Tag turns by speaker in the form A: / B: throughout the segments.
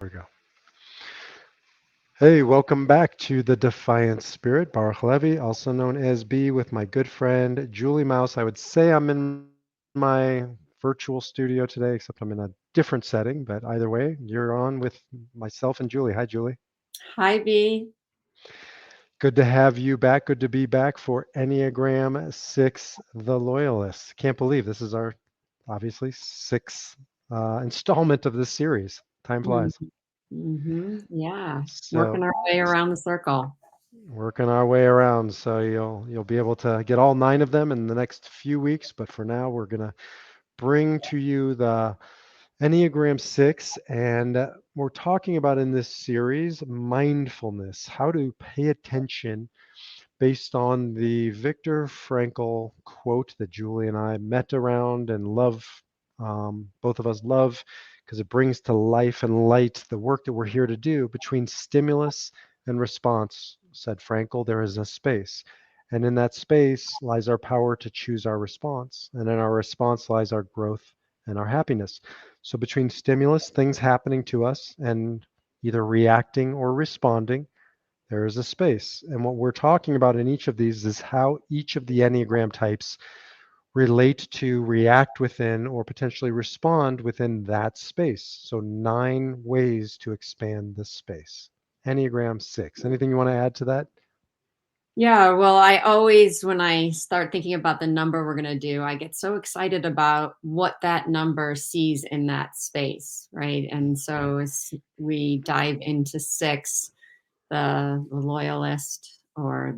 A: There we go. Hey, welcome back to the Defiant Spirit, Baruch Levy, also known as B, with my good friend Julie Mouse. I would say I'm in my virtual studio today, except I'm in a different setting. But either way, you're on with myself and Julie. Hi, Julie.
B: Hi, B.
A: Good to have you back. Good to be back for Enneagram 6, The Loyalist. Can't believe this is our obviously sixth installment of this series. Time flies.
B: Yeah, working
A: So
B: our way around the circle.
A: working our way around, so you'll be able to get all nine of them in the next few weeks. But for now, we're gonna bring to you the Enneagram 6, and we're talking about in this series mindfulness, how to pay attention based on the Viktor Frankl quote that Julie and I met around and love. Both of us love because it brings to life and light the work that we're here to do. Between stimulus and response, said Frankl, there is a space. And in that space lies our power to choose our response. And in our response lies our growth and our happiness. So between stimulus, things happening to us, and either reacting or responding, there is a space. And what we're talking about in each of these is how each of the Enneagram types relate to, react within, or potentially respond within that space. So, 9 ways to expand the space. Enneagram 6. Anything you want to add to that?
B: Yeah, well, I always, when I start thinking about the number we're going to do, I get so excited about what that number sees in that space, right? And so as we dive into six, the loyalist or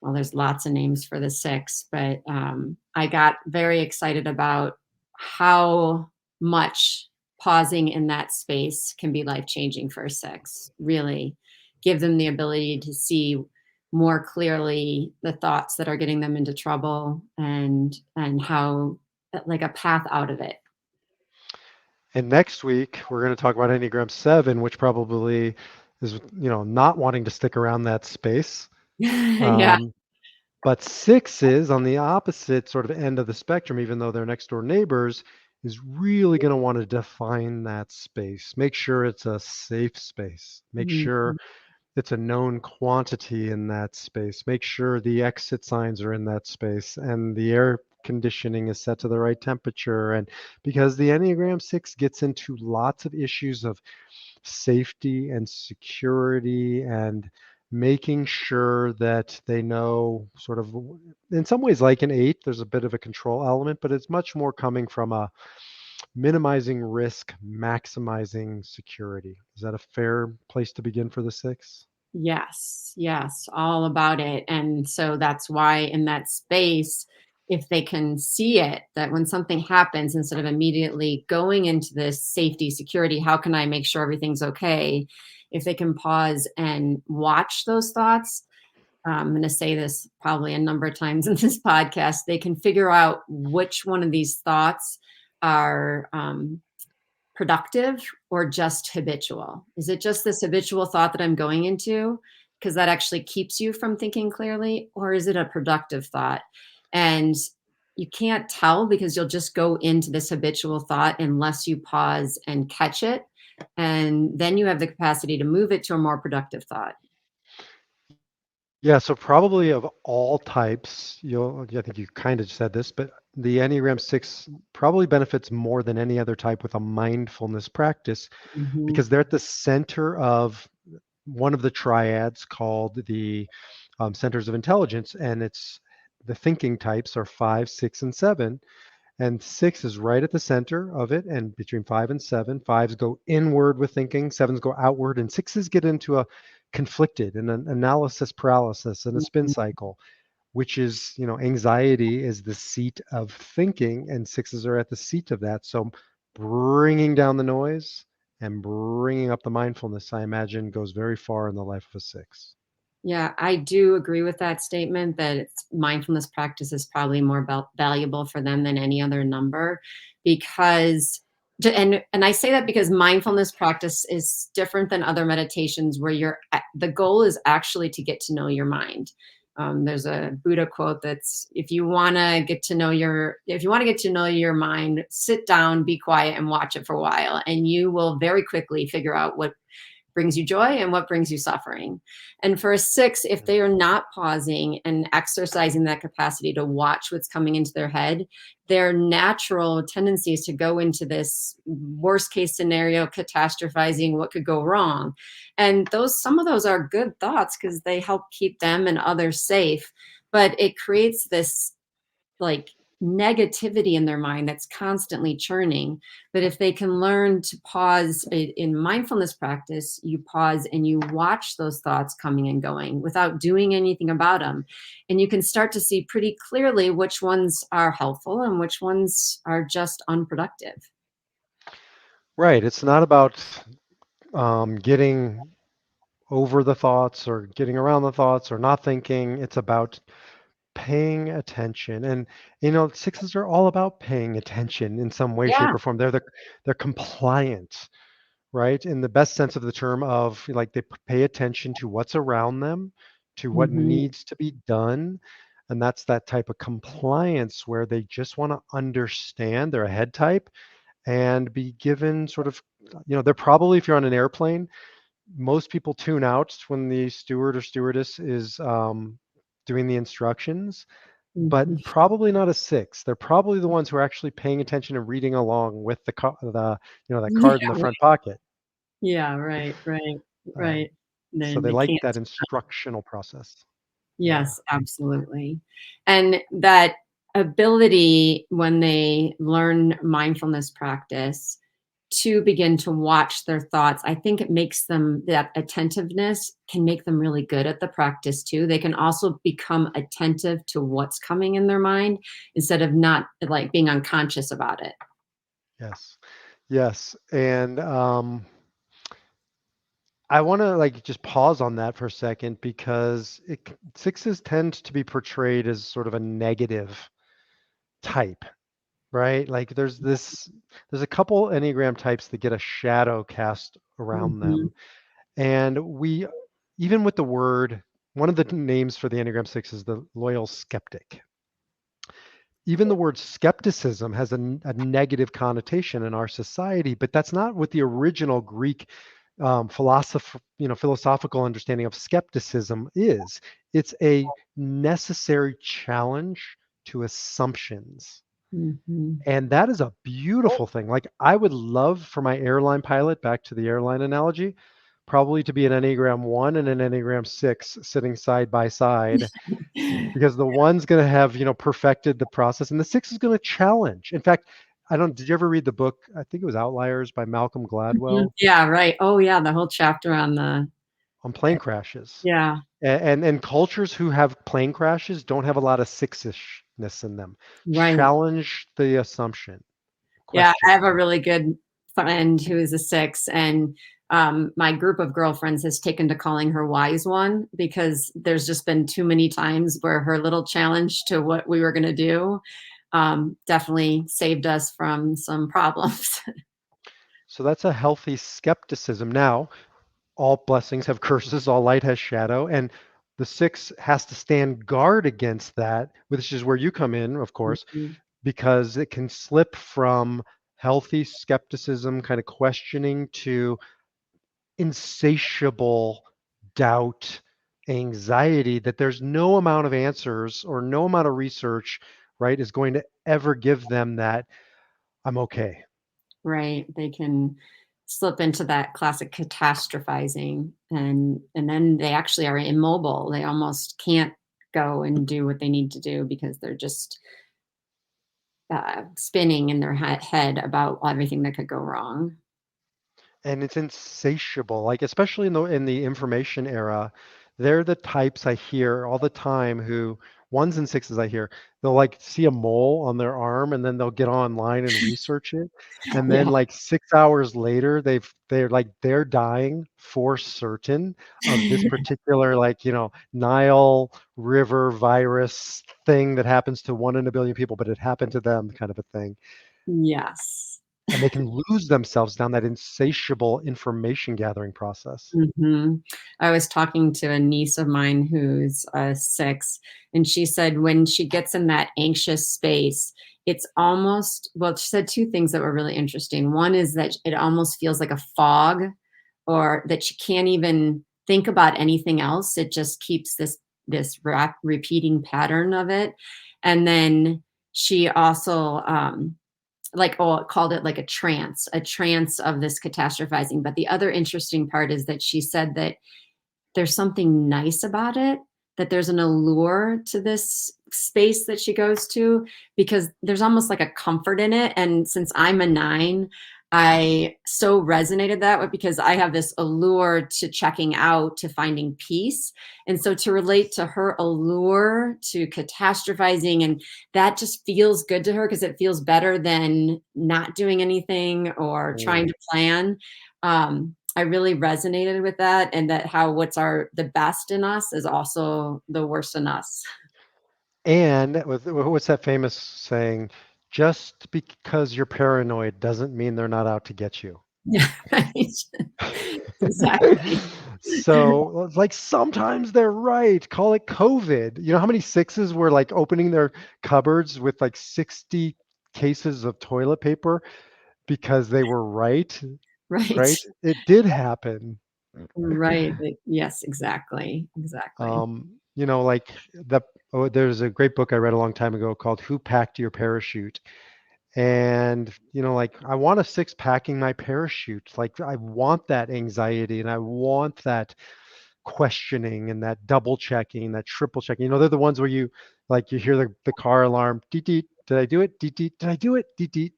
B: well, there's lots of names for the six, but I got very excited about how much pausing in that space can be life changing for a six. Really give them the ability to see more clearly the thoughts that are getting them into trouble and how like a path out of it.
A: And next week, we're going to talk about Enneagram 7, which probably is, not wanting to stick around that space.
B: Yeah.
A: Um, But 6 is on the opposite sort of end of the spectrum, even though they're next door neighbors, is really going to want to define that space. Make sure it's a safe space. Make sure
B: Mhm.
A: it's a known quantity in that space. Make sure the exit signs are in that space and the air conditioning is set to the right temperature. And because the Enneagram 6 gets into lots of issues of safety and security and making sure that they know sort of, in some ways, like an 8, there's a bit of a control element, but it's much more coming from a minimizing risk, maximizing security. Is that a fair place to begin for the 6?
B: Yes, yes, all about it. And so that's why in that space, if they can see it, that when something happens, instead of immediately going into this safety, security, how can I make sure everything's okay? If they can pause and watch those thoughts, I'm going to say this probably a number of times in this podcast, they can figure out which one of these thoughts are productive or just habitual? Is it just this habitual thought that I'm going into? Because that actually keeps you from thinking clearly, or is it a productive thought? And you can't tell because you'll just go into this habitual thought unless you pause and catch it. And then you have the capacity to move it to a more productive thought.
A: Yeah, so probably of all types, I think you kind of said this, but the Enneagram 6 probably benefits more than any other type with a mindfulness practice
B: Mhm.
A: because they're at the center of one of the triads called the centers of intelligence, and it's the thinking types are 5, 6, and 7. And 6 is right at the center of it, and between 5 and 7, fives go inward with thinking, sevens go outward, and sixes get into a conflicted and an analysis paralysis and a spin cycle, which is, anxiety is the seat of thinking, and sixes are at the seat of that. So bringing down the noise and bringing up the mindfulness, I imagine, goes very far in the life of a 6.
B: Yeah, I do agree with that statement that mindfulness practice is probably more valuable for them than any other number because and I say that because mindfulness practice is different than other meditations where the goal is actually to get to know your mind. There's a Buddha quote that's, if you want to get to know your mind, sit down, be quiet, and watch it for a while, and you will very quickly figure out what brings you joy and what brings you suffering. And for a six, if they are not pausing and exercising that capacity to watch what's coming into their head, their natural tendency is to go into this worst case scenario, catastrophizing what could go wrong. And some of those are good thoughts because they help keep them and others safe. But it creates this like negativity in their mind that's constantly churning. But if they can learn to pause in mindfulness practice, you pause and you watch those thoughts coming and going without doing anything about them. And you can start to see pretty clearly which ones are helpful and which ones are just unproductive.
A: Right. It's not about getting over the thoughts or getting around the thoughts or not thinking. It's about paying attention. And sixes are all about paying attention in some way,
B: Yeah.
A: shape, or form. They're compliant, right? In the best sense of the term of like they pay attention to what's around them, to what
B: Hmm.
A: needs to be done. And that's that type of compliance where they just want to understand. They're a head type and be given sort of, they're probably, if you're on an airplane, most people tune out when the steward or stewardess is doing the instructions, but
B: Hmm.
A: probably not a six. They're probably the ones who are actually paying attention and reading along with that
B: Yeah.
A: card in the front pocket.
B: Yeah. Right. Right.
A: Um,
B: Right.
A: so
B: Then
A: they
B: they
A: like
B: can't.
A: that instructional process. Yeah.
B: Yes, absolutely. And that ability when they learn mindfulness practice to begin to watch their thoughts, I think it makes them, that attentiveness can make them really good at the practice too. They can also become attentive to what's coming in their mind instead of not like being unconscious about it.
A: Yes. Yes. And I want to like just pause on that for a second because sixes tend to be portrayed as sort of a negative type, right? Like there's a couple Enneagram types that get a shadow cast around
B: Mhm.
A: them. And even with the word, one of the names for the Enneagram Six is the loyal skeptic. Even the word skepticism has a negative connotation in our society, but that's not what the original Greek philosophical understanding of skepticism is. It's a necessary challenge to assumptions.
B: Mhm.
A: And that is a beautiful thing. Like I would love for my airline pilot, back to the airline analogy, probably to be an Enneagram 1 and an Enneagram 6 sitting side by side because the one's going to have, perfected the process and the 6 is going to challenge. In fact, did you ever read the book? I think it was Outliers by Malcolm
B: Mhm.
A: Gladwell
B: Yeah, right. Oh yeah, the whole chapter on the
A: on plane crashes.
B: yeah,
A: And cultures who have plane crashes don't have a lot of sixishness in them.
B: right.
A: Challenge the assumption,
B: Yeah, I
A: question.
B: have a really good friend who is a six, and my group of girlfriends has taken to calling her Wise One because there's just been too many times where her little challenge to what we were going to do definitely saved us from some problems.
A: So that's a healthy skepticism. Now, all blessings have curses, all light has shadow, and the six has to stand guard against that, which is where you come in, of course,
B: Mhm.
A: because it can slip from healthy skepticism, kind of questioning, to insatiable doubt, anxiety that there's no amount of answers or no amount of research, right, is going to ever give them that I'm okay.
B: Right. They can slip into that classic catastrophizing, and then they actually are immobile. They almost can't go and do what they need to do because they're just spinning in their head about everything that could go wrong.
A: And it's insatiable, like especially in the information era. They're the types I hear all the time who, ones and sixes I hear, they'll like see a mole on their arm and then they'll get online and research it, and
B: Yeah.
A: then like 6 hours later they're dying for certain of this particular, like, Nile River virus thing that happens to 1 in a billion people, but it happened to them, kind of a thing.
B: Yes.
A: and they can lose themselves down that insatiable information gathering process.
B: Mhm. I was talking to a niece of mine who's, 6, and she said when she gets in that anxious space, it's almost well, she said 2 things that were really interesting. One is that it almost feels like a fog, or that she can't even think about anything else. It just keeps this repeating pattern of it. And then she also, like, oh, called it like a trance of this catastrophizing. But the other interesting part is that she said that there's something nice about it, that there's an allure to this space that she goes to, because there's almost like a comfort in it. And since I'm a 9, I so resonated that with, because I have this allure to checking out, to finding peace. And so to relate to her allure to catastrophizing, and that just feels good to her because it feels better than not doing anything or trying
A: Mm.
B: to plan. I really resonated with that, and that how what's the best in us is also the worst in us.
A: And what's that famous saying? Just because you're paranoid doesn't mean they're not out to get you.
B: Yeah, right. Exactly.
A: So, like, sometimes they're right. Call it COVID. You know how many sixes were like opening their cupboards with like 60 cases of toilet paper because they were right,
B: Right.
A: right? It did happen.
B: Right. Like, yes, exactly. Exactly.
A: Like there's a great book I read a long time ago called Who Packed Your Parachute? And, like, I want a six packing my parachute. Like, I want that anxiety and I want that questioning and that double checking, that triple checking. They're the ones where you hear the car alarm, deet, deet, did I do it? Deet, deet, did I do it? Deet, deet,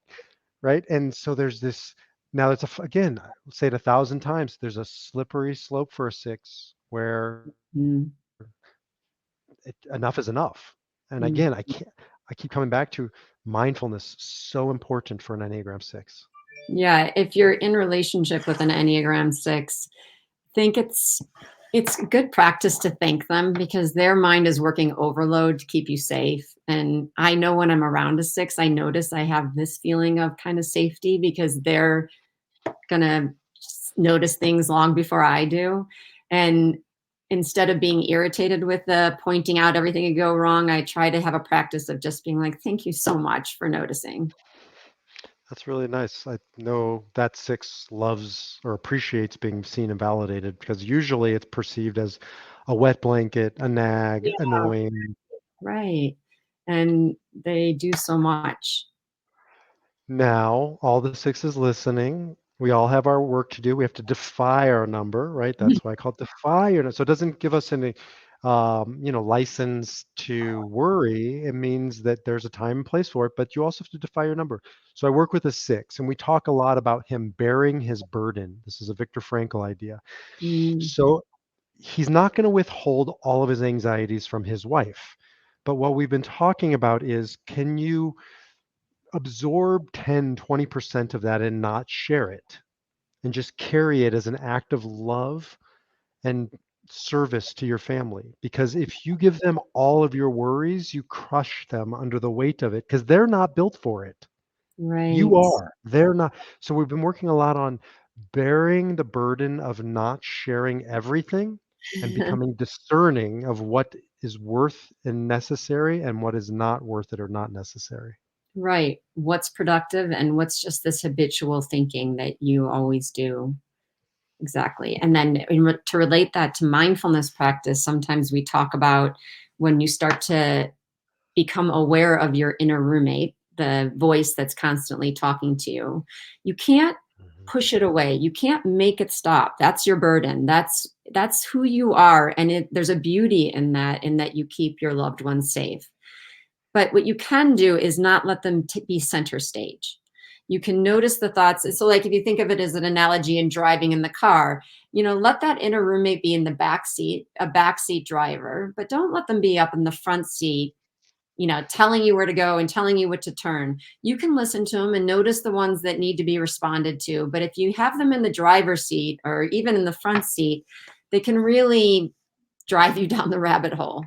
A: right? And so there's this, now it's again, I'll say it 1,000 times, there's a slippery slope for a six where
B: Mm,
A: enough is enough. And again,
B: mm.
A: I keep coming back to mindfulness, so important for an Enneagram 6.
B: Yeah, if you're in relationship with an Enneagram 6, think it's good practice to thank them, because their mind is working overload to keep you safe. And I know when I'm around a 6, I notice I have this feeling of kind of safety, because they're gonna notice things long before I do. And instead of being irritated with the pointing out everything that go wrong, I try to have a practice of just being like, thank you so much for noticing.
A: That's really nice. I know that six loves or appreciates being seen and validated because usually it's perceived as a wet blanket, a nag,
B: Yeah,
A: annoying.
B: right. And they do so much.
A: Now, all the sixes listening, we all have our work to do. We have to defy our number, right? That's why I call it defy your. So it doesn't give us any, license to worry. It means that there's a time and place for it, but you also have to defy your number. So I work with a six, and we talk a lot about him bearing his burden. This is a Viktor Frankl idea.
B: Mm,
A: So he's not going to withhold all of his anxieties from his wife. But what we've been talking about is, can you absorb 10, 20% of that and not share it and just carry it as an act of love and service to your family? Because if you give them all of your worries, you crush them under the weight of it because they're not built for it. You
B: right.
A: are. They're not. So we've been working a lot on bearing the burden of not sharing everything and becoming discerning of what is worth and necessary and what is not worth it or not necessary.
B: Right. What's productive and what's just this habitual thinking that you always do. Exactly. And then to relate that to mindfulness practice, sometimes we talk about when you start to become aware of your inner roommate, the voice that's constantly talking to you. You can't
A: Mhm.
B: push it away. You can't make it stop. That's your burden. That's who you are, and there's a beauty in that you keep your loved ones safe. But what you can do is not let them be center stage. You can notice the thoughts. So, like, if you think of it as an analogy in driving in the car, let that inner roommate be in the back seat, a backseat driver, but don't let them be up in the front seat, telling you where to go and telling you what to turn. You can listen to them and notice the ones that need to be responded to. But if you have them in the driver's seat or even in the front seat, they can really drive you down the rabbit hole.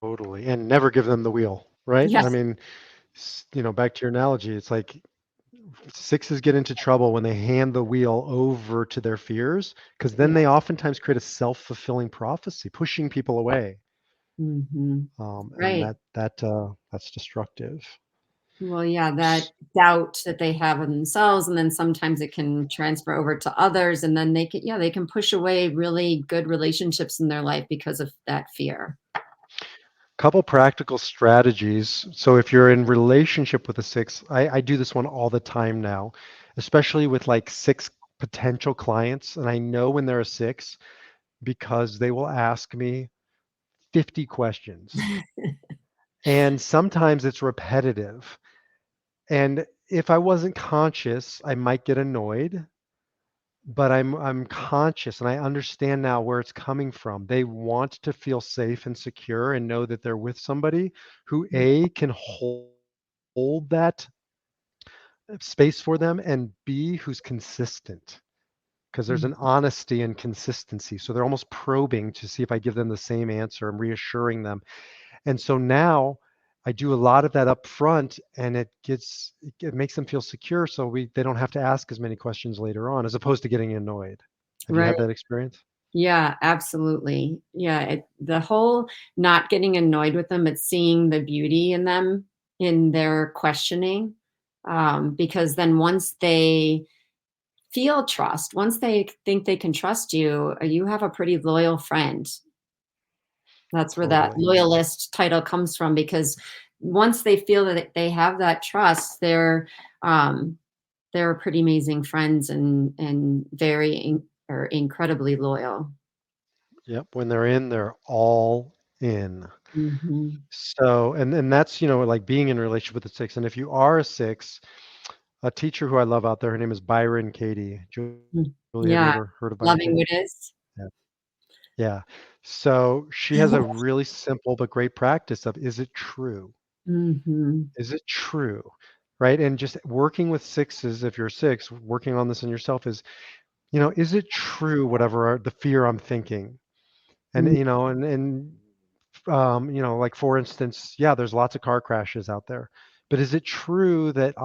A: Totally. And never give them the wheel, right? I
B: Yes.
A: mean, Back to your analogy, it's like sixes get into trouble when they hand the wheel over to their fears, because then
B: Yeah.
A: they oftentimes create a self-fulfilling prophecy, pushing people away,
B: Hmm.
A: and
B: Right.
A: that's destructive.
B: Well, yeah, that doubt that they have in themselves, and then sometimes it can transfer over to others, and then they can push away really good relationships in their life because of that fear.
A: Couple practical strategies. So if you're in relationship with a six, I do this one all the time now, especially with like six potential clients. And I know when they're a six because they will ask me 50 questions. And sometimes it's repetitive. And if I wasn't conscious, I might get annoyed, but I'm conscious and I understand now where it's coming from. They want to feel safe and secure and know that they're with somebody who A can hold that space for them, and B who's consistent, because there's
B: Mm.
A: an honesty and consistency. So they're almost probing to see if I give them the same answer. I'm reassuring them. And so now I do a lot of that up front, and it makes them feel secure, so we they don't have to ask as many questions later on, as opposed to getting annoyed. Have you
B: Right.
A: had that experience?
B: Yeah, absolutely. Yeah, the whole not getting annoyed with them, it's seeing the beauty in them, in their questioning. Because then once they feel trust, once they think they can trust you, you have a pretty loyal friend. That's where that
A: Totally.
B: loyalist title comes from, because once they feel that they have that trust, um, they're pretty amazing friends, and or incredibly loyal.
A: Yep. When they're in, they're all in.
B: Mhm.
A: So, and that's, like being in a relationship with a six. And if you are a six, a teacher who I love out there, her name is Byron Katie.
B: Mm.
A: Julie, have you
B: Yeah,
A: ever heard of Byron
B: loving
A: Katie?
B: what is.
A: Yeah. Yeah. So she has a really simple but great practice of, is it true?
B: Mhm.
A: Is it true? Right. And just working with sixes, if you're six, working on this in yourself is, is it true, whatever the fear I'm thinking? And,
B: Mm.
A: like for instance, yeah, there's lots of car crashes out there. But is it true that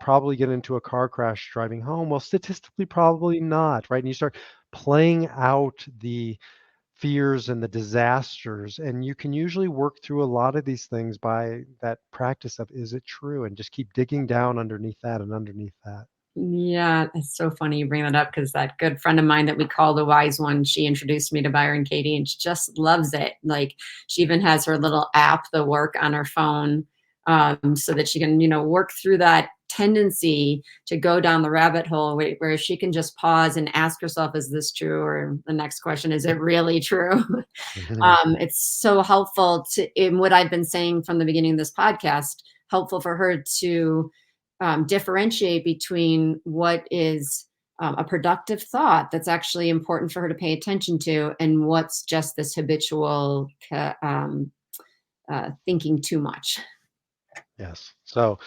A: probably get into a car crash driving home? Well, statistically, probably not, right? And you start playing out the fears and the disasters, and you can usually work through a lot of these things by that practice of, is it true? And just keep digging down underneath that and underneath that.
B: Yeah, it's so funny you bring that up, because that good friend of mine that we call the wise one, she introduced me to Byron Katie, and she just loves it. Like, she even has her little app, the work on her phone, so that she can, work through that tendency to go down the rabbit hole, where she can just pause and ask herself, is this true? Or the next question, is it really true? It's so helpful in what I've been saying from the beginning of this podcast, helpful for her to differentiate between what is a productive thought that's actually important for her to pay attention to, and what's just this habitual thinking too much.
A: Yes. So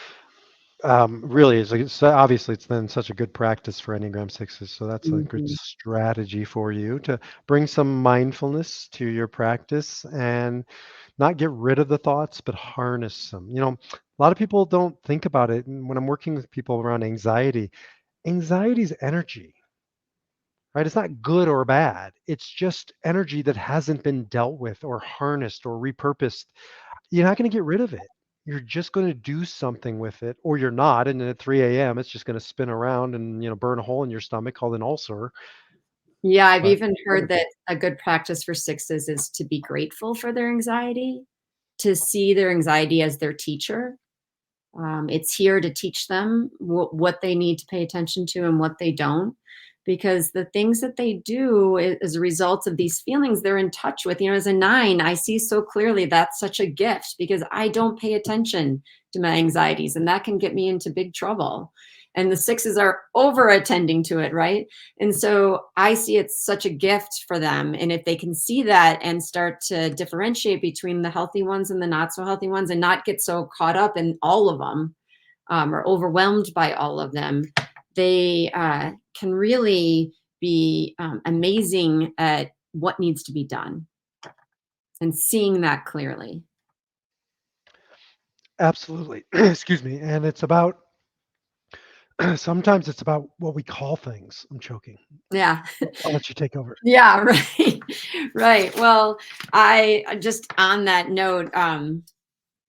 A: really, obviously it's been such a good practice for Enneagram sixes. So that's a good
B: Mhm.
A: strategy for you to bring some mindfulness to your practice and not get rid of the thoughts, but harness them. A lot of people don't think about it. And when I'm working with people around anxiety, anxiety is energy, right? It's not good or bad. It's just energy that hasn't been dealt with or harnessed or repurposed. You're not going to get rid of it. You're just going to do something with it, or you're not. And then at 3 a.m., it's just going to spin around and burn a hole in your stomach called an ulcer.
B: Yeah, I've
A: But
B: even heard that a good practice for sixes is to be grateful for their anxiety, to see their anxiety as their teacher. It's here to teach them what they need to pay attention to and what they don't. Because the things that they do as a result of these feelings they're in touch with, as a nine, I see so clearly that's such a gift, because I don't pay attention to my anxieties, and that can get me into big trouble. And the sixes are over attending to it, right? And so I see it's such a gift for them. And if they can see that and start to differentiate between the healthy ones and the not so healthy ones, and not get so caught up in all of them, or overwhelmed by all of them, they can really be amazing at what needs to be done, and seeing that clearly.
A: Absolutely. Excuse me. And it's about sometimes it's about what we call things. I'm choking.
B: Yeah.
A: I'll let you take over.
B: Yeah, right. Right. Well, I just on that note,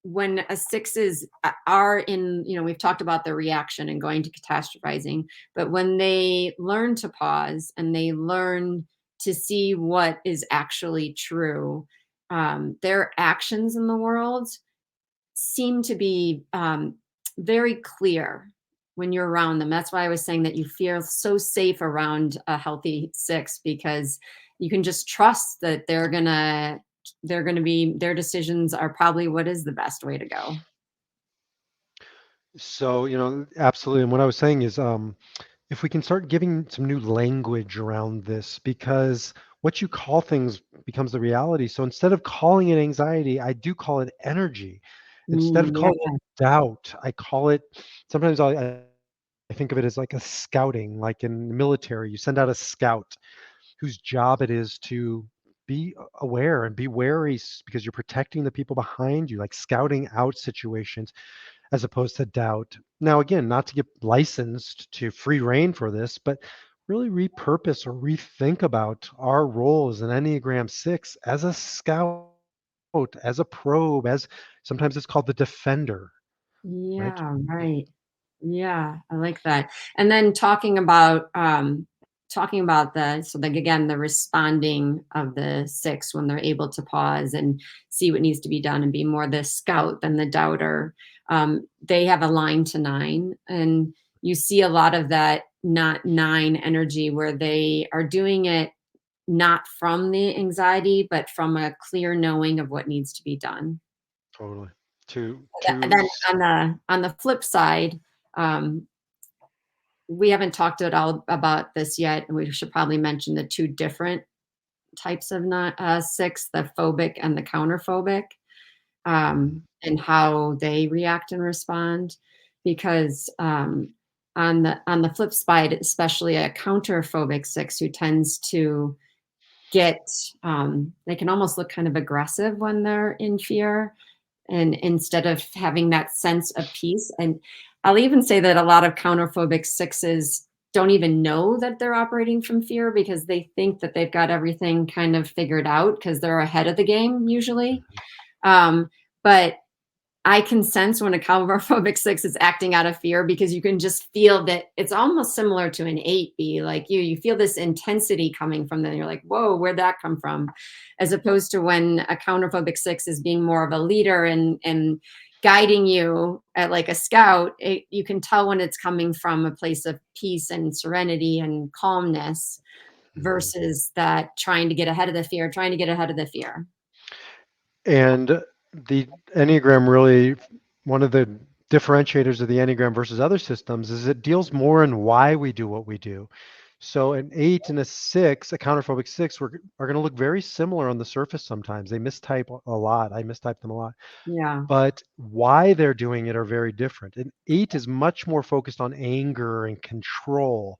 B: when a sixes are in, we've talked about the reaction and going to catastrophizing, but when they learn to pause and they learn to see what is actually true, their actions in the world seem to be very clear when you're around them. That's why I was saying that you feel so safe around a healthy six, because you can just trust that they're gonna be their decisions are probably what is the best way to go.
A: So, absolutely. And what I was saying is, if we can start giving some new language around this, because what you call things becomes the reality. So instead of calling it anxiety, I do call it energy. Instead of calling
B: Yeah.
A: it doubt, I call it, sometimes I think of it as like a scouting, like in the military, you send out a scout whose job it is to be aware and be wary because you're protecting the people behind you, like scouting out situations as opposed to doubt. Now, again, not to get licensed to free reign for this, but really repurpose or rethink about our role as an Enneagram 6 as a scout, as a probe, as sometimes it's called the defender, right?
B: Yeah, right. Yeah, I like that. And then talking about like again, the responding of the six when they're able to pause and see what needs to be done and be more the scout than the doubter. They have a line to nine, and you see a lot of that not nine energy where they are doing it not from the anxiety, but from a clear knowing of what needs to be done.
A: Totally. To
B: And
A: to
B: then on the flip side, um, we haven't talked at all about this yet, and we should probably mention the two different types of not six, the phobic and the counterphobic,
A: Mhm.
B: and how they react and respond. Because on the flip side, especially a counterphobic six who tends to get they can almost look kind of aggressive when they're in fear, and instead of having that sense of peace. And I'll even say that a lot of counterphobic sixes don't even know that they're operating from fear because they think that they've got everything kind of figured out because they're ahead of the game usually. But I can sense when a counterphobic six is acting out of fear because you can just feel that it's almost similar to an eight be like you feel this intensity coming from them. You're like, whoa, where'd that come from? As opposed to when a counterphobic six is being more of a leader and guiding you at like a scout, you can tell when it's coming from a place of peace and serenity and calmness
A: Mhm.
B: versus that trying to get ahead of the fear, trying to get ahead of the fear.
A: And the Enneagram really, one of the differentiators of the Enneagram versus other systems is it deals more in why we do what we do. So an eight and a six, a counterphobic six, are going to look very similar on the surface sometimes. They mistype a lot. I mistype them a lot.
B: Yeah.
A: But why they're doing it are very different. An eight is much more focused on anger and control,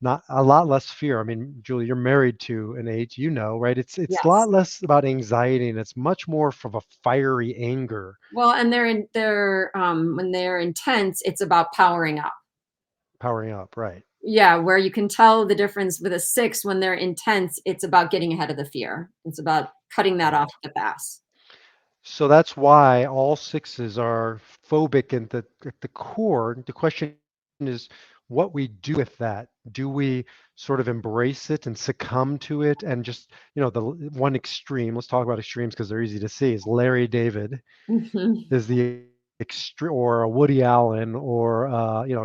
A: not a lot less fear. I mean, Julie, you're married to an eight, right? It's a
B: Yes.
A: lot less about anxiety and it's much more from a fiery anger,
B: Well, and when they're intense, it's about powering up.
A: powering up, right?
B: Yeah, where you can tell the difference with a six when they're intense, it's about getting ahead of the fear. It's about cutting that off
A: Right.
B: at the pass.
A: So that's why all sixes are phobic and at the core. The question is what we do with that. Do we sort of embrace it and succumb to it and just, one extreme, let's talk about extremes because they're easy to see, is Larry David
B: Mhm.
A: is the extreme, or a Woody Allen or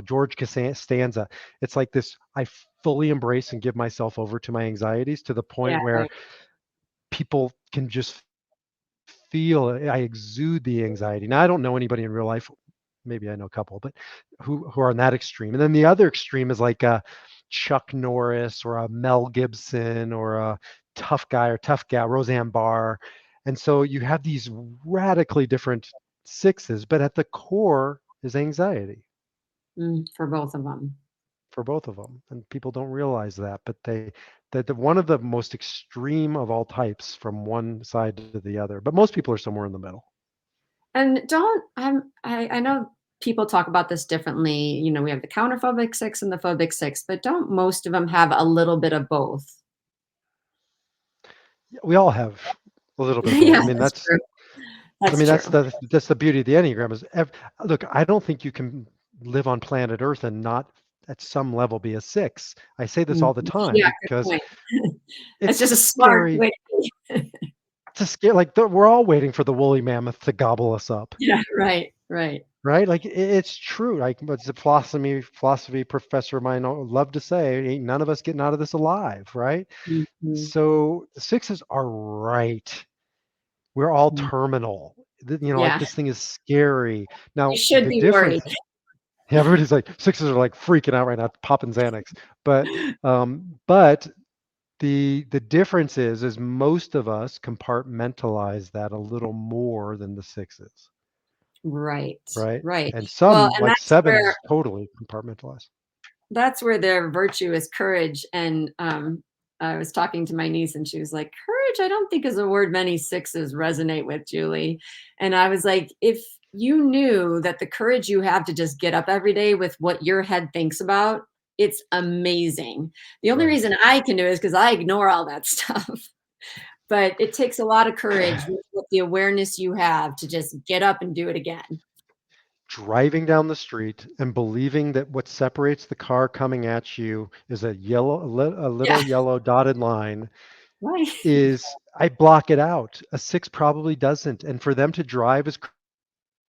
A: George Costanza. It's like this. I fully embrace and give myself over to my anxieties to the point
B: Yeah,
A: where
B: right.
A: people can just feel it. I exude the anxiety. Now I don't know anybody in real life. Maybe I know a couple, but who are on that extreme. And then the other extreme is like a Chuck Norris or a Mel Gibson or a tough guy or tough gal, Roseanne Barr. And so you have these radically different sixes, but at the core is anxiety
B: For both of them.
A: for both of them. And people don't realize that, but that one of the most extreme of all types from one side to the other. But most people are somewhere in the middle.
B: And don't I know people talk about this differently. We have the counterphobic 6 and the phobic 6, but don't most of them have a little bit of both?
A: Yeah, we all have a little bit of both.
B: Yeah, that's true.
A: I
B: That's
A: mean,
B: true.
A: that's the beauty of the Enneagram is look, I don't think you can live on planet Earth and not at some level be a 6. I say this
B: Mhm.
A: all the time
B: Yeah, good
A: because
B: point. That's
A: it's
B: just a smart
A: scary
B: way to be.
A: to scare like we're all waiting for the woolly mammoth to gobble us up,
B: Yeah, right, right.
A: right? Like it's true. Like what's the philosophy professor of mine love to say, ain't none of us getting out of this alive, right?
B: Mhm,
A: So the sixes are right. We're all
B: mhm.
A: terminal. Like
B: Yeah,
A: this thing is scary.
B: you
A: Now,
B: should
A: the
B: be worried.
A: difference, yeah, everybody's like, sixes are like freaking out right now, popping Xanax. But the difference is most of us compartmentalize that a little more than the sixes,
B: Right,
A: right?
B: right.
A: And
B: Well,
A: some
B: and
A: like
B: that's where
A: sevens totally compartmentalize.
B: their virtue is courage, and, I was talking to my niece, and she was like, "Courage, I don't think is a word many sixes resonate with, Julie." And I was like, "If you knew that the courage you have to just get up every day with what your head thinks about, it's amazing." The only
A: Right.
B: reason I can do it is because I ignore all that stuff. But it takes a lot of courage with the awareness you have to just get up and do it again.
A: Driving down the street and believing that what separates the car coming at you is a
B: Yeah,
A: little yellow dotted line
B: right.
A: is I block it out. A six probably doesn't. And for them to drive is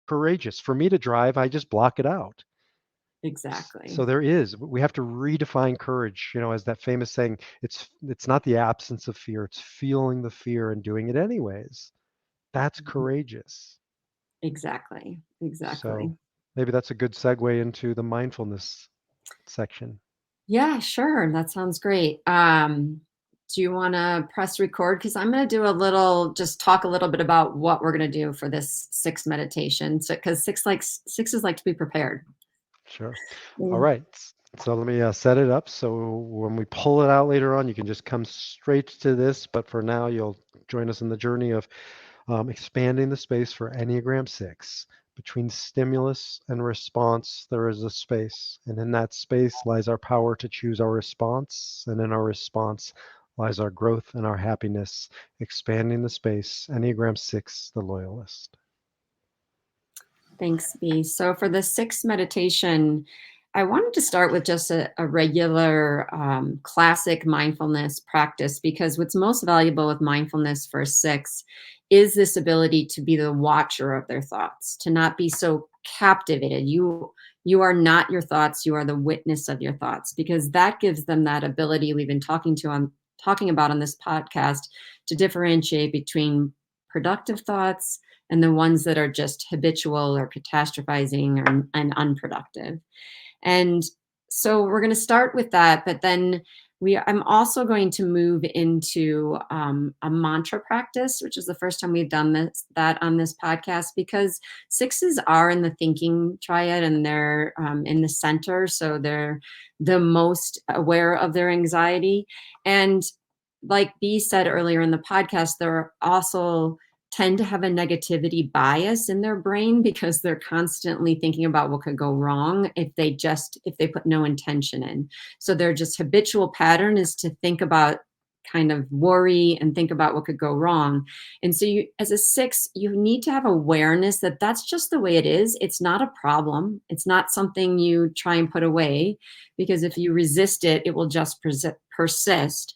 A: courageous. For me to drive, I just block it out. So
B: Exactly.
A: we have to redefine courage, as that famous saying, it's not the absence of fear, it's feeling the fear and doing it anyways. That's
B: Mhm.
A: courageous.
B: Exactly, exactly.
A: So maybe that's a good segue into the mindfulness section.
B: Yeah, sure, that sounds great. Do you wanna press record? Because I'm gonna do a little just talk a little bit about what we're gonna do for this 6 meditation. So, because sixes like to be prepared.
A: Sure. All
B: Mm.
A: right. So let me set it up. So when we pull it out later on, you can just come straight to this. But for now, you'll join us in the journey of expanding the space for Enneagram 6. Between stimulus and response, there is a space. And in that space lies our power to choose our response. And in our response lies our growth and our happiness. Expanding the space, Enneagram 6, the Loyalist.
B: Thanks, B. So for the sixth meditation, I wanted to start with just a regular classic mindfulness practice, because what's most valuable with mindfulness for a six is this ability to be the watcher of their thoughts, to not be so captivated. You are not your thoughts, you are the witness of your thoughts, because that gives them that ability we've been talking about on this podcast, to differentiate between productive thoughts and the ones that are just habitual or catastrophizing and unproductive. And so we're going to start with that, but then I'm also going to move into a mantra practice, which is the first time we've done that on this podcast, because sixes are in the thinking triad and they're in the center, so they're the most aware of their anxiety. And like B said earlier in the podcast, they're also tend to have a negativity bias in their brain because they're constantly thinking about what could go wrong if they put no intention in. So their just habitual pattern is to think about, kind of worry and think about what could go wrong. And so you, as a six, you need to have awareness that that's just the way it is. It's not a problem. It's not something you try and put away, because if you resist it, it will just persist.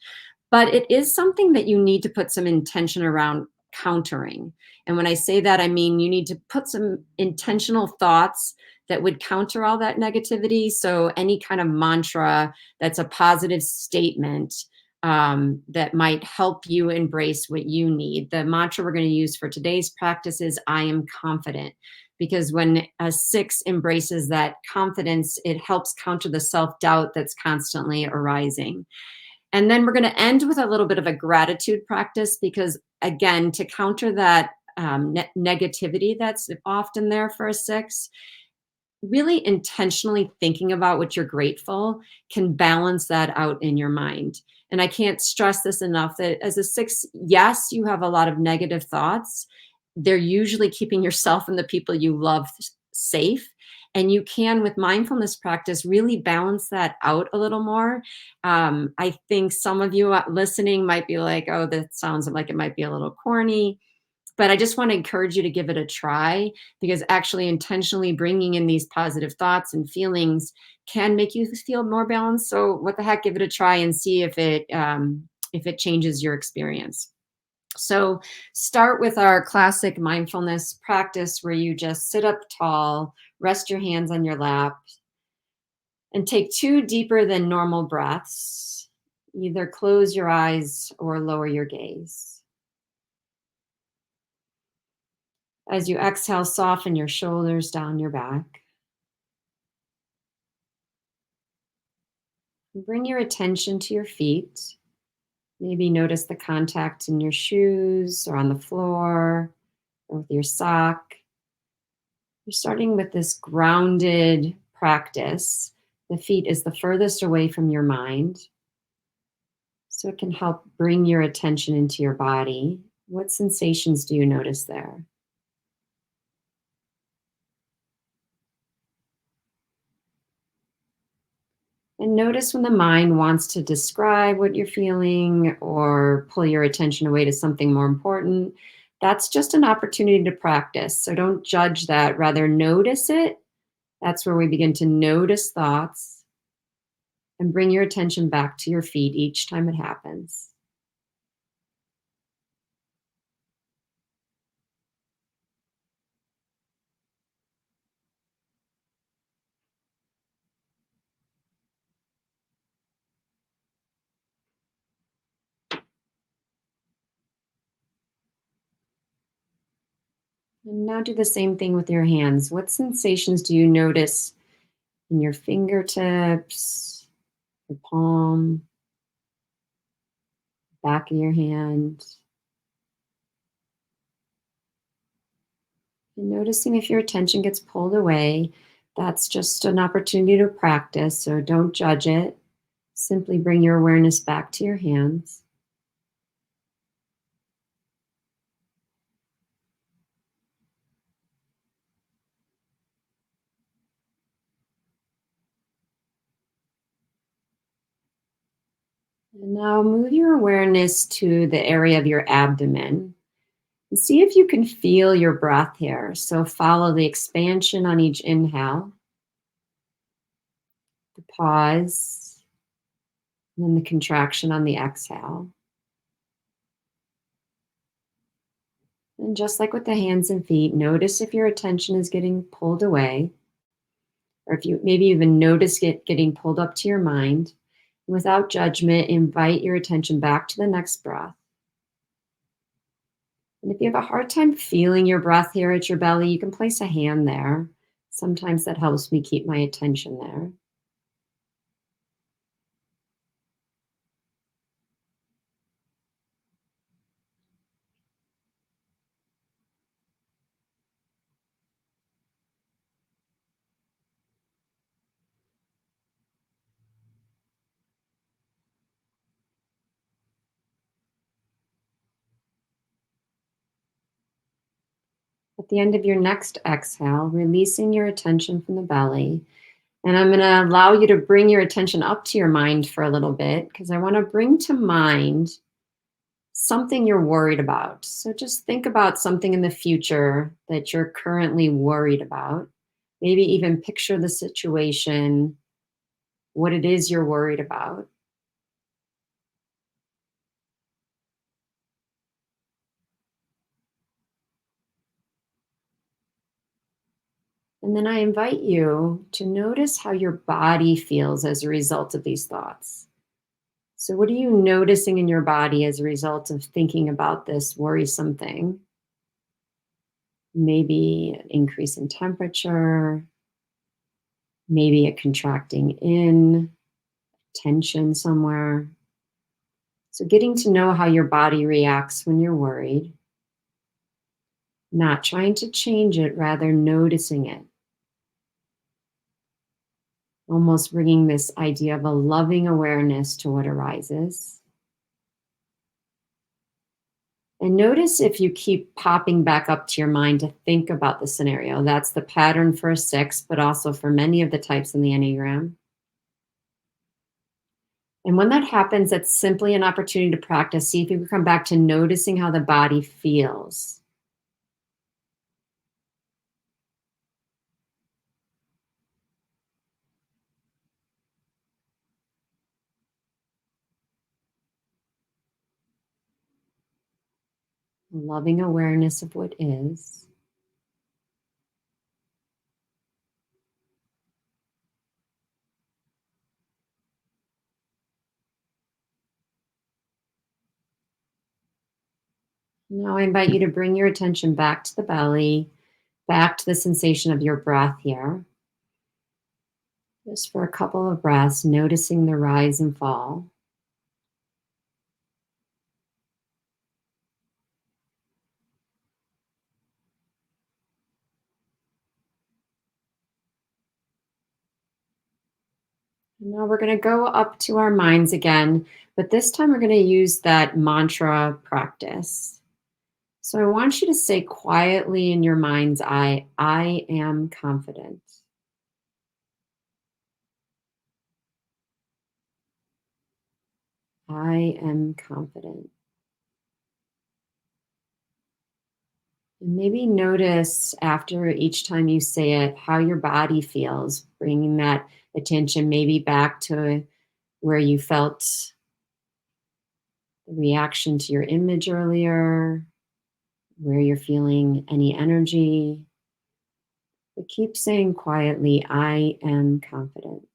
B: But it is something that you need to put some intention around countering. And when I say that, I mean you need to put some intentional thoughts that would counter all that negativity. So any kind of mantra that's a positive statement, that might help you embrace what you need. The mantra we're going to use for today's practice is I am confident. Because when a six embraces that confidence, it helps counter the self doubt that's constantly arising. And then we're going to end with a little bit of a gratitude practice, because, again, to counter that negativity that's often there for a six, really intentionally thinking about what you're grateful can balance that out in your mind. And I can't stress this enough, that as a six, yes, you have a lot of negative thoughts, they're usually keeping yourself and the people you love safe. And you can, with mindfulness practice, really balance that out a little more. I think some of you listening might be like, oh, that sounds like it might be a little corny. But I just want to encourage you to give it a try, because actually intentionally bringing in these positive thoughts and feelings can make you feel more balanced. So what the heck, give it a try and see if it changes your experience. So start with our classic mindfulness practice where you just sit up tall, rest your hands on your lap, and take two deeper than normal breaths. Either close your eyes or lower your gaze. As you exhale, soften your shoulders down your back. Bring your attention to your feet. Maybe notice the contact in your shoes or on the floor or with your sock. You're starting with this grounded practice. The feet is the furthest away from your mind, so it can help bring your attention into your body. What sensations do you notice there? And notice when the mind wants to describe what you're feeling or pull your attention away to something more important. That's just an opportunity to practice. So don't judge that, rather, notice it. That's where we begin to notice thoughts and bring your attention back to your feet each time it happens. And now do the same thing with your hands. What sensations do you notice in your fingertips, your palm, back of your hand? And noticing if your attention gets pulled away, that's just an opportunity to practice, so don't judge it. Simply bring your awareness back to your hands. And now move your awareness to the area of your abdomen and see if you can feel your breath here. So follow the expansion on each inhale, the pause, and then the contraction on the exhale. And just like with the hands and feet, notice if your attention is getting pulled away, or if you maybe even notice it getting pulled up to your mind. Without judgment, invite your attention back to the next breath. And if you have a hard time feeling your breath here at your belly, you can place a hand there. Sometimes that helps me keep my attention there. At the end of your next exhale, releasing your attention from the belly. And I'm going to allow you to bring your attention up to your mind for a little bit, because I want to bring to mind something you're worried about. So just think about something in the future that you're currently worried about. Maybe even picture the situation, what it is you're worried about. And then I invite you to notice how your body feels as a result of these thoughts. So, what are you noticing in your body as a result of thinking about this worrisome thing? Maybe an increase in temperature, maybe a contracting in, tension somewhere. So, getting to know how your body reacts when you're worried, not trying to change it, rather noticing it. Almost bringing this idea of a loving awareness to what arises. And notice if you keep popping back up to your mind to think about the scenario. That's the pattern for a six, but also for many of the types in the Enneagram. And when that happens, it's simply an opportunity to practice. See if you can come back to noticing how the body feels. Loving awareness of what is. Now I invite you to bring your attention back to the belly, back to the sensation of your breath here. Just for a couple of breaths, noticing the rise and fall. And now we're going to go up to our minds again, but this time we're going to use that mantra practice. So I want you to say quietly in your mind's eye, I am confident. I am confident. And maybe notice after each time you say it how your body feels, bringing that attention maybe back to where you felt the reaction to your image earlier, where you're feeling any energy. But keep saying quietly, I am confident.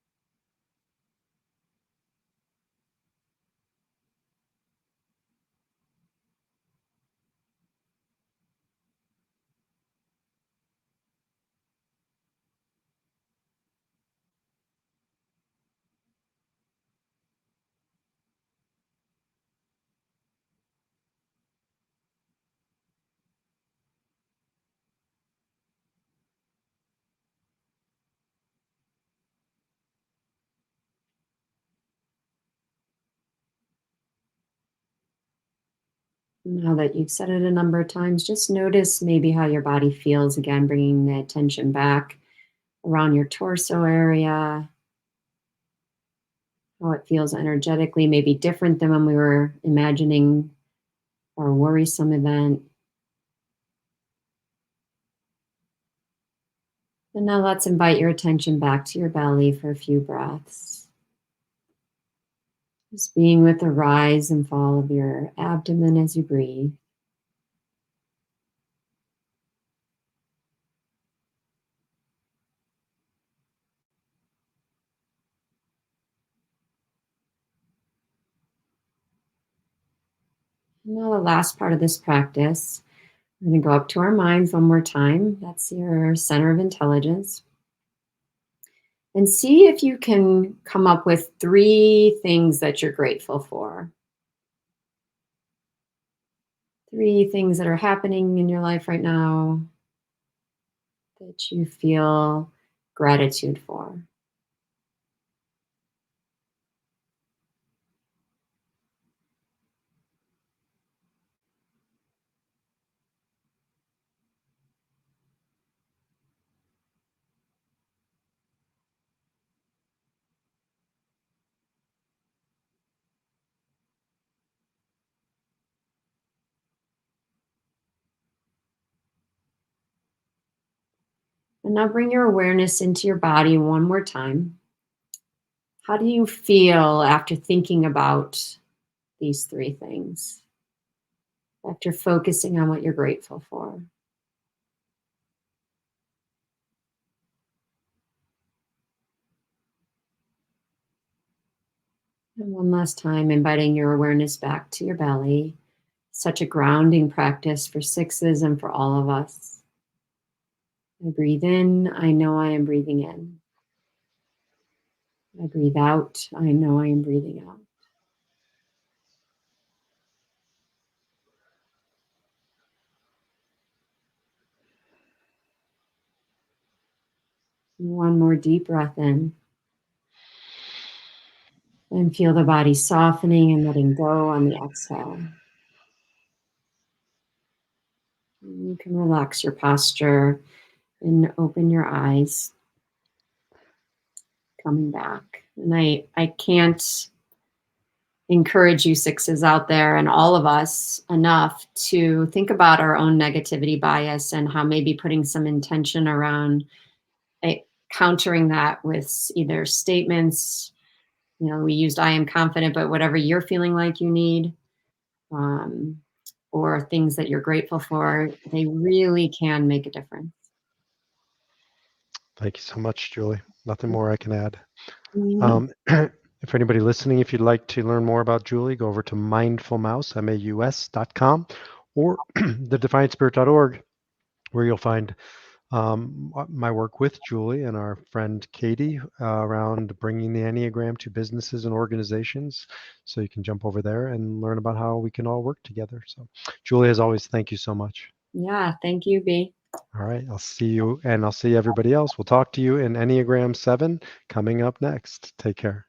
B: Now that you've said it a number of times, just notice maybe how your body feels again, bringing the attention back around your torso area, how it feels energetically, maybe different than when we were imagining our worrisome event. And now let's invite your attention back to your belly for a few breaths. Just being with the rise and fall of your abdomen as you breathe. And now, the last part of this practice, we're going to go up to our minds one more time. That's your center of intelligence. And see if you can come up with three things that you're grateful for. Three things that are happening in your life right now that you feel gratitude for. And now bring your awareness into your body one more time. How do you feel after thinking about these three things? After focusing on what you're grateful for? And one last time, inviting your awareness back to your belly. Such a grounding practice for sixes and for all of us. I breathe in, I know I am breathing in. I breathe out, I know I am breathing out. One more deep breath in. And feel the body softening and letting go on the exhale. You can relax your posture and open your eyes, coming back. And I can't encourage you sixes out there and all of us enough to think about our own negativity bias and how maybe putting some intention around countering that with either statements. We used I am confident, but whatever you're feeling like you need, um, or things that you're grateful for, they really can make a difference.
A: Thank you so much, Julie. Nothing more I can add.
B: Mhm.
A: If anybody listening, if you'd like to learn more about Julie, go over to mindfulmouse.com or thedefiantspirit.org, where you'll find my work with Julie and our friend Katie around bringing the Enneagram to businesses and organizations. So you can jump over there and learn about how we can all work together. So, Julie, as always, thank you so much.
B: Yeah, thank you, B.
A: All right, I'll see you and I'll see everybody else. We'll talk to you in Enneagram 7 coming up next. Take care.